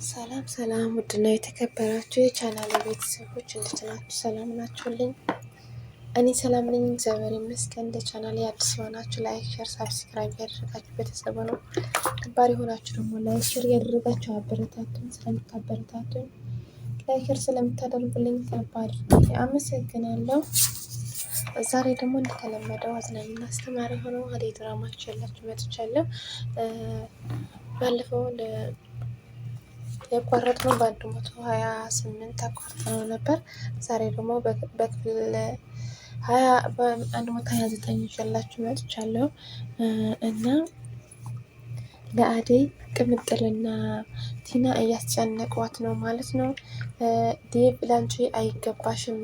ሰላም ሰላም፣ ውድና የተከበራችሁ የቻናል ቤተሰቦች እንዴት ናችሁ? ሰላም ናችሁልኝ? እኔ ሰላም ነኝ፣ እግዚአብሔር ይመስገን። ለቻናል አዲስ የሆናችሁ ላይክ፣ ሼር፣ ሳብስክራይብ ያደረጋችሁ ቤተሰቡ ነው። ነባር የሆናችሁ ደግሞ ላይክ፣ ሼር ያደረጋችሁ አበረታቱን። ስለምታበረታቱን ላይክ፣ ሼር ስለምታደርጉልኝ ነባር አመሰግናለሁ። ዛሬ ደግሞ እንደተለመደው አዝናኝና አስተማሪ ሆነው አደይ ድራማችሁ ያላችሁ መጥቻለሁ። ባለፈው ያቋረጥነው በ128 አቋርጠነው ነበር። ዛሬ ደግሞ በክፍል 129 ይዤላችሁ መጥቻለሁ እና ለአደይ ቅምጥልና ቲና እያስጨነቋት ነው ማለት ነው። ዴቭ ላንቺ አይገባሽም፣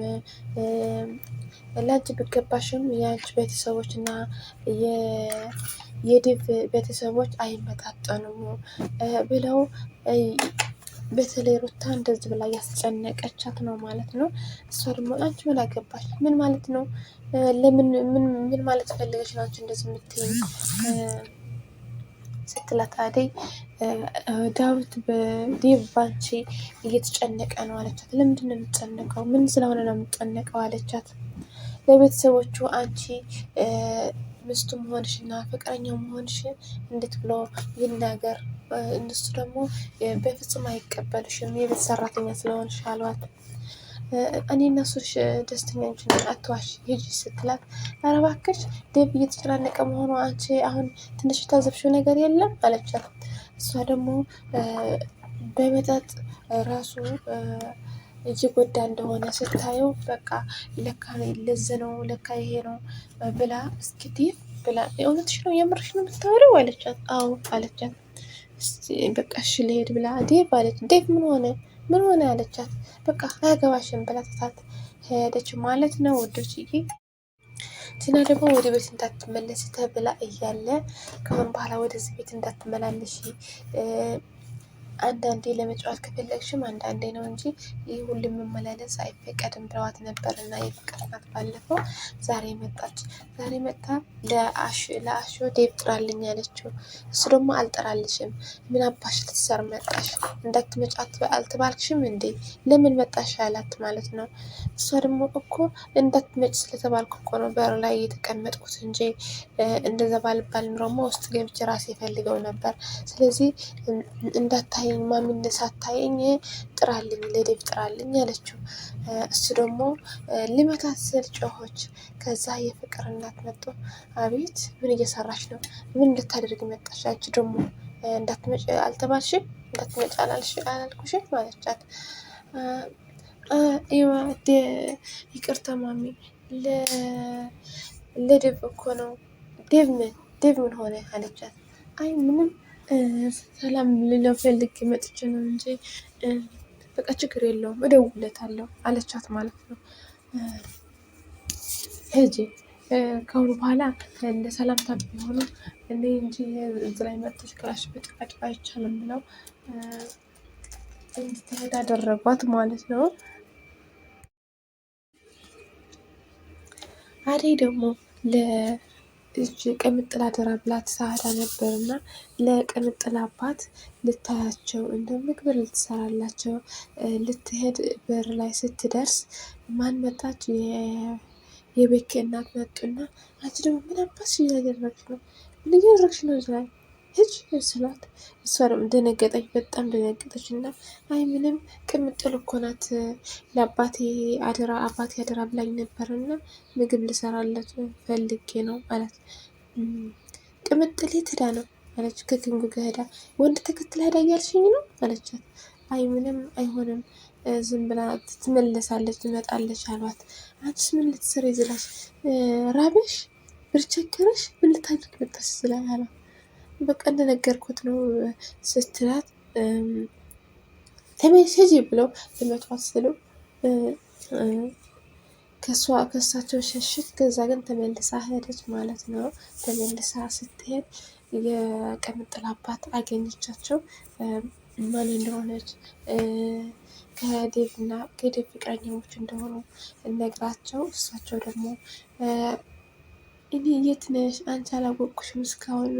ላንቺ ቢገባሽም የአንቺ ቤተሰቦች እና የዴቭ ቤተሰቦች አይመጣጠኑም ብለው በተለይ ሩታ እንደዚህ ብላ ያስጨነቀቻት ነው ማለት ነው። እሷ ደግሞ አንቺ ምን አገባሽ? ምን ማለት ነው? ለምን ምን ማለት ፈልገሽ ነው አንቺ እንደዚህ የምትይኝ ስትላት አደይ ዳዊት በዴቭ ባንቺ እየተጨነቀ ነው አለቻት። ለምንድን ነው የምትጨነቀው? ምን ስለሆነ ነው የምትጨነቀው አለቻት። ለቤተሰቦቹ አንቺ ሚስቱ መሆንሽ እና ፍቅረኛው መሆንሽ እንዴት ብሎ ይናገር? እነሱ ደግሞ በፍጹም አይቀበልሽም የቤት ሰራተኛ ስለሆንሽ አሏት። እኔ እና እሱሽ ደስተኛ እንጂ አትዋሽ ሂጂ ስትላት፣ ኧረ እባክሽ ዴቭ እየተጨናነቀ መሆኑ አንቺ አሁን ትንሽ የታዘብሽው ነገር የለም አለቻት። እሷ ደግሞ በመጠጥ ራሱ እየጎዳ እንደሆነ ስታየው በቃ ለካ ለዚህ ነው ለካ ይሄ ነው ብላ እስኪ ዴቭ ብላ እውነትሽ ነው የምርሽ ነው የምታወሪው አለቻት። አዎ አለቻት። በቃ እሺ ልሄድ ብላ ዴቭ አለች። ዴቭ ምን ሆነ አለቻት። በቃ አያገባሽም ብላ ትታት ሄደች ማለት ነው ውዶችዬ። ቲና ደግሞ ወደ ቤት እንዳትመለስ ተብላ እያለ ከአሁን በኋላ ወደዚህ ቤት እንዳትመላለሽ፣ አንዳንዴ ለመጫወት ከፈለግሽም አንዳንዴ ነው እንጂ ይህ ሁሉም መመላለስ አይፈቀድም ብለዋት ነበር እና የፍቅርናት ባለፈው ዛሬ መጣች። ዛሬ መጣ ለአሾ ዴቭ ጥራልኝ ያለችው። እሱ ደግሞ አልጠራልሽም፣ ምን አባሽ ልትሰር መጣሽ? እንዳትመጫት አልተባልክሽም እንዴ? ለምን መጣሽ አላት ማለት ነው። እሷ ደግሞ እኮ እንዳትመጭ ስለተባልኩ እኮ ነው በር ላይ የተቀመጥኩት እንጂ እንደዛ ባልባል ኑሮማ ውስጥ ገብቼ ራሴ ፈልገው ነበር። ስለዚህ እንዳታይ ማሚን ሳታየኝ ጥራልኝ ለዴቭ ጥራልኝ አለችው። እሱ ደግሞ ልመታት ስል ጮሆች። ከዛ የፍቅር እናት መጡ። አቤት ምን እየሰራች ነው? ምን ልታደርግ መጣሽ? አንቺ ደግሞ እንዳትመጭ አልተባልሽም? እንዳትመጭ አላልኩሽም ማለቻት። ይቅርታ ማሚ ለዴቭ እኮ ነው። ዴቭ ምን ሆነ አለቻት። አይ ምንም ሰላም ልለው ፈልጌ መጥቼ ነው እንጂ በቃ ችግር የለውም እደውልለታለሁ አለቻት ማለት ነው። ሂጂ ከአሁኑ በኋላ እንደ ሰላምታ ቢሆኑ እኔ እንጂ እዚህ ላይ መጥተሽ ክላሽ በጭቃጭቃ አይቻልም ብለው እንድትሄድ አደረጓት ማለት ነው። አደይ ደግሞ ቅምጥል አደራ ብላት ሳዳ ነበር እና ለቅምጥል አባት ልታያቸው እንደ ምግብ ልትሰራላቸው ልትሄድ በር ላይ ስትደርስ ማን መጣች? የቤኬ እናት መጡና አንቺ ደግሞ ምን አባሽ እያደረግሽ ነው? ምን እያደረግሽ ነው? እዚህ ላይ ሂጅ ስላት እሷ ደግሞ ደነገጠች፣ በጣም ደነገጠች እና አይ ምንም ቅምጥል እኮ ናት ለአባቴ አደራ ብላኝ ነበር እና ምግብ ልሰራለት ፈልጌ ነው ማለት። ቅምጥል የት ሄዳ ነው አለች። ከክንጉ ጋር ሄዳ ወንድ ተከትላ ሄዳ እያልሽኝ ነው አለቻት። አይ ምንም አይሆንም ዝም ብላ ትመለሳለች ትመጣለች አሏት። አንቺስ ምን ልትሰሪ ይዝላሽ? ራበሽ? ብር ቸገረሽ? ምን ልታድርግ መጣሽ? ስላል አሏት። በቃ እንደነገርኩት ነው ስትላት ተመልሰጂ ብለው ልመቷት ስሉ ከእሳቸው ሸሽት። ከዛ ግን ተመልሳ ሄደች ማለት ነው። ተመልሳ ስትሄድ የቅምጥል አባት አገኘቻቸው። ማን እንደሆነች ከዴቭ ፍቅረኛሞች እንደሆኑ ነግራቸው፣ እሳቸው ደግሞ እኔ የት ነሽ? አንቺ አላወቅኩሽም፣ እስካሁን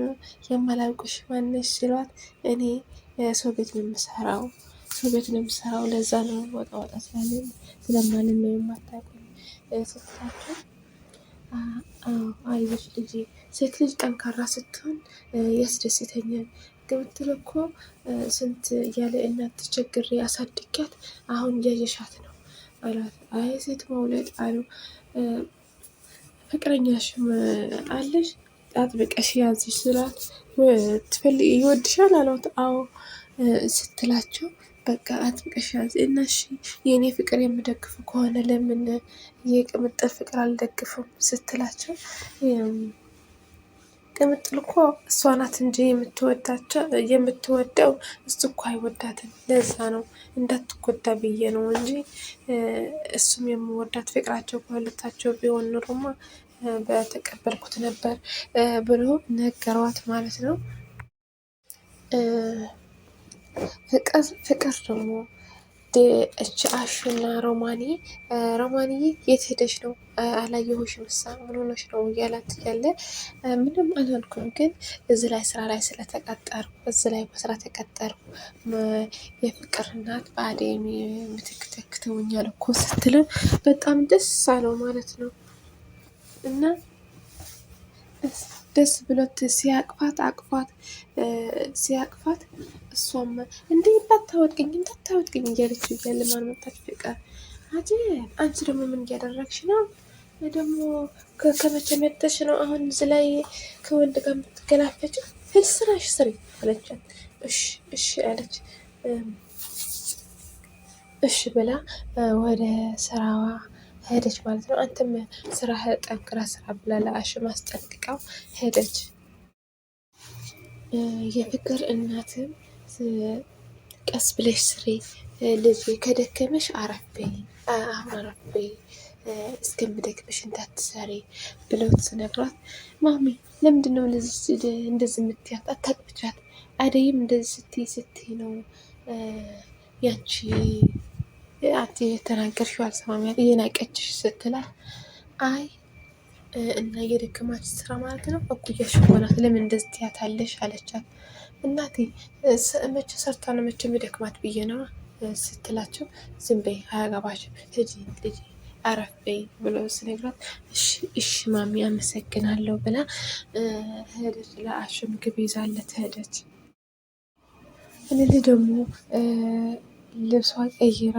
የማላውቅሽ ማነሽ ሲሏት፣ እኔ ሰው ቤት ነው የምሰራው ሰው ቤት ነው የምሰራው፣ ለዛ ነው ወጣ ወጣ ስለማልን ነው የማታውቁኝ ስትላቸው፣ አይዞሽ ልጄ ሴት ልጅ ጠንካራ ስትሆን ያስደስተኛል። ግብትል እኮ ስንት ያለ እናት ተቸግሬ አሳድጊያት አሁን እያየሻት ነው አላት። አይ ሴት መውለድ አሉ ፍቅረኛሽም አለሽ አጥብቀሽ ያዝሽ ስላት ይወድሻል አላት። አዎ ስትላቸው በቃ አጥብቀሽ ያዝ እና እሺ የእኔ ፍቅር የምደግፉ ከሆነ ለምን የቅምጥል ፍቅር አልደግፉም ስትላቸው ቅምጥል እኮ እሷ ናት እንጂ የምትወደው እሱ እኮ አይወዳትም። ለዛ ነው እንዳትጎዳ ብዬ ነው እንጂ እሱም የምወዳት ፍቅራቸው ከሁለታቸው ቢሆን ኖሮማ በተቀበልኩት ነበር ብሎ ነገሯት ማለት ነው። ፍቅር ደግሞ እች አሹና ሮማንዬ የት ሄደሽ ነው አላየሁሽም፣ ምሳ ምን ሆነሽ ነው እያላት እያለ ምንም አላልኩም፣ ግን እዚህ ላይ ስራ ላይ ስለተቀጠርኩ እዚህ ላይ በስራ ተቀጠርኩ የፍቅር እናት በአደይ ምትክ ተክተውኛል እኮ ስትለው በጣም ደስ አለው ማለት ነው። እና ደስ ብሎት ሲያቅፋት እሷም እንዴ እንዳታወድቅኝ እያለችው እያለ ማን መጣች? ፍቅር አንቺ ደግሞ ምን እያደረግሽ ነው? ደግሞ ከመቼ መተሽ ነው አሁን እዚህ ላይ ከወንድ ጋር የምትገላፈጭ? ስራሽ ስሪ አለቻት። እሺ አለች። እሺ ብላ ወደ ስራዋ ሄደች ማለት ነው። አንተም ስራ ጠንክራ ስራ ብላ ለአሹ ማስጠንቅቃው ሄደች። የፍቅር እናትም ቀስ ብለሽ ስሪ ልጅ ከደከመሽ አረፍበይ፣ አሁን አረፍበይ እስከምደክመሽ እንዳትሰሪ ብለው ስነግሯት፣ ማሚ ለምንድነው እንደዚህ የምትያት? አታቅብቻት አደይም እንደዚህ ስትይ ነው ያንቺ አንቺ የተናገርሽው አልሰማም እየናቀችሽ ስትላት፣ አይ እና እየደከማች ስራ ማለት ነው እኩያሽ እኮ ናት ለምን እንደዚህ ትያታለሽ አለቻት። እናቴ መቼ ሰርታ ነው መቼ የሚደክማት ብዬ ነው ስትላቸው፣ ዝም በይ አያገባሽም ሂጂ ልጅ አረፍ በይ ብሎ ስነግራት፣ እሺ ማሚ አመሰግናለሁ ብላ ሄደች። ለአሹ ምግብ ይዛለት ሄደች። እኔ ደግሞ ልብሷ ቀይራ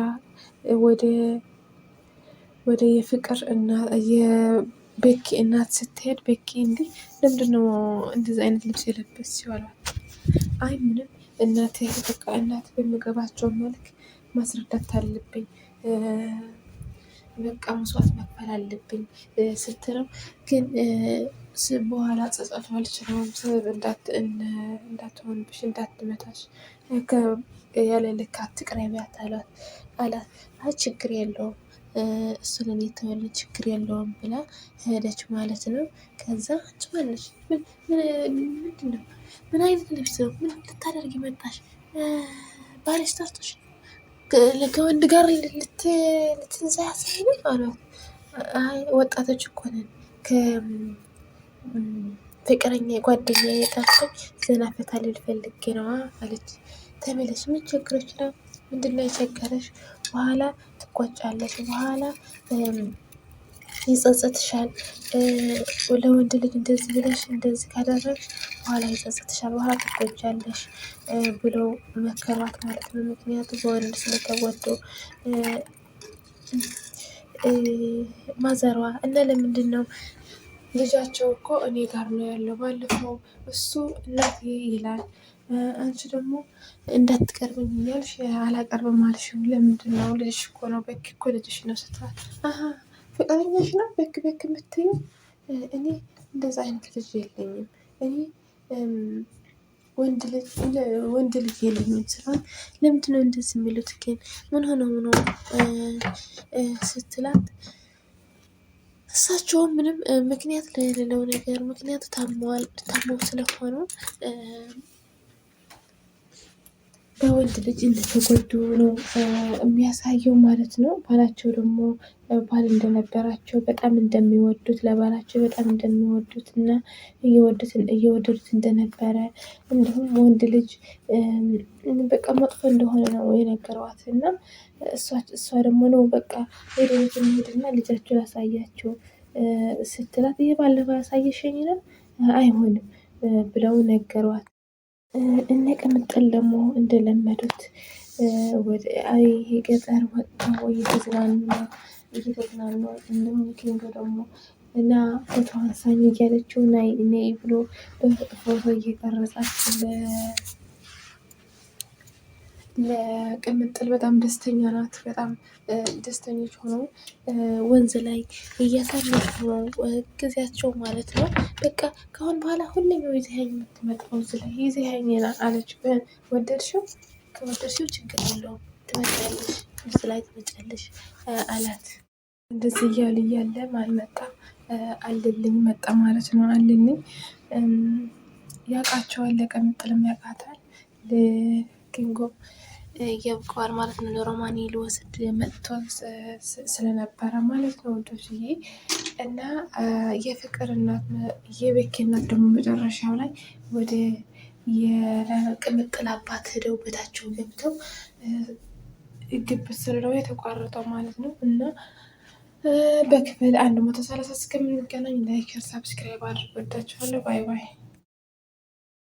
ወደ የፍቅር እና የቤኪ እናት ስትሄድ ቤኪ እንዲህ ለምንድነው እንደዚህ አይነት ልብስ የለበስ ሲዋሏል? አይ ምንም እናቴ በቃ እናት በሚገባቸው መልክ ማስረዳት አለብኝ፣ በቃ መስዋዕት መክፈል አለብኝ ስትለው፣ ግን በኋላ ጸጸቱ አልችለውም ስብ እንዳትሆንብሽ እንዳትመታሽ ያለ ልክ አትቅረቢያት አላት። አይ ችግር የለውም እሱ ለኔ የተወለ ችግር የለውም ብላ ሄደች ማለት ነው። ከዛ አንቺ ማነሽ? ምንድን ነው? ምን አይነት ልብስ ነው? ምን ልታደርጊ መጣሽ? ባልሽ ጠርቶሽ ከወንድ ጋር ልትንዛያሳይ ነው አሏት። አይ ወጣቶች እኮ ነን ፍቅረኛ ጓደኛ የጠርቶኝ ዘና ፈታ ልል ፈልጌ ነዋ አለች። ተመለሽ፣ ምን ቸግሮች ነው? ምንድነው የቸገረሽ? በኋላ ትቆጫለሽ፣ በኋላ ይጸጸትሻል። ለወንድ ልጅ እንደዚህ ብለሽ እንደዚህ ካደረግሽ በኋላ ይጸጸትሻል፣ በኋላ ትቆጫለሽ ብለው መከሯት ማለት ነው። ምክንያቱም በወንድ ስለተወዱ ማዘሯ እና ለምንድን ነው ልጃቸው እኮ እኔ ጋር ነው ያለው፣ ባለፈው እሱ እናቴ ይላል፣ አንቺ ደግሞ እንዳትቀርብኝ እያልሽ አላቀርብም አልሽው። ለምንድን ነው? ልጅሽ እኮ ነው፣ በክ እኮ ልጅሽ ነው ስትላት፣ ፍቅረኛሽ ነው በክ የምትይው? እኔ እንደዛ አይነት ልጅ የለኝም፣ እኔ ወንድ ልጅ የለኝም ስላት፣ ለምንድን ነው እንደዚህ የሚሉት ግን ምን ሆነው ነው ስትላት፣ እሳቸውም ምንም ምክንያት ለሌለው ነገር ምክንያቱ ታመው ስለሆኑ በወንድ ልጅ እንደተጎዱ ነው የሚያሳየው ማለት ነው። ባላቸው ደግሞ ባል እንደነበራቸው በጣም እንደሚወዱት ለባላቸው በጣም እንደሚወዱት እና እየወደዱት እንደነበረ እንዲሁም ወንድ ልጅ በቃ መጥፎ እንደሆነ ነው የነገሯት እና እሷ ደግሞ ነው በቃ ወደ ቤት እንሂድና ልጃችሁ ላሳያቸው ስትላት ይሄ ባለፈው ያሳየሽኝ ነው አይሆንም ብለው ነገሯት። እነ ቅምጥል ደግሞ እንደለመዱት ወደ ገጠር ወጥተው እየተዝናኑ እንደውም ኪንጎ ደግሞ እና ፎቶ አንሳኝ እያለችው ነይ ብሎ ፎቶ እየቀረጻች ለቅምጥል በጣም ደስተኛ ናት። በጣም ደስተኞች ሆነው ወንዝ ላይ እያሳለፉ ነው ጊዜያቸው ማለት ነው። በቃ ከአሁን በኋላ ሁሌም ነው ይዘኸኝ የምትመጣው እዚህ ላይ ይዘኸኝ አለች። ወደድሽው? ከወደድሽው ችግር የለውም ትመጫለሽ፣ እዚህ ላይ ትመጫለሽ አላት። እንደዚህ እያሉ እያለ ማን መጣ? አልልኝ መጣ ማለት ነው። አልልኝ ያውቃቸዋል፣ ለቅምጥልም ያውቃታል። ኪንጎ የብቀዋል ማለት ነው። ለሮማኒ ሊወስድ መጥቶ ስለነበረ ማለት ነው ወዶችዬ። እና የፍቅር እናት የቤኪ እናት ደግሞ መጨረሻው ላይ ወደ የቅምጥል አባት ሄደው ቤታቸው ገብተው ግብት ስለው የተቋረጠው ማለት ነው። እና በክፍል 130 እስከምንገናኝ ላይክ፣ ሰብስክራይብ አድርጉ። ወዳችኋለሁ። ባይ ባይ።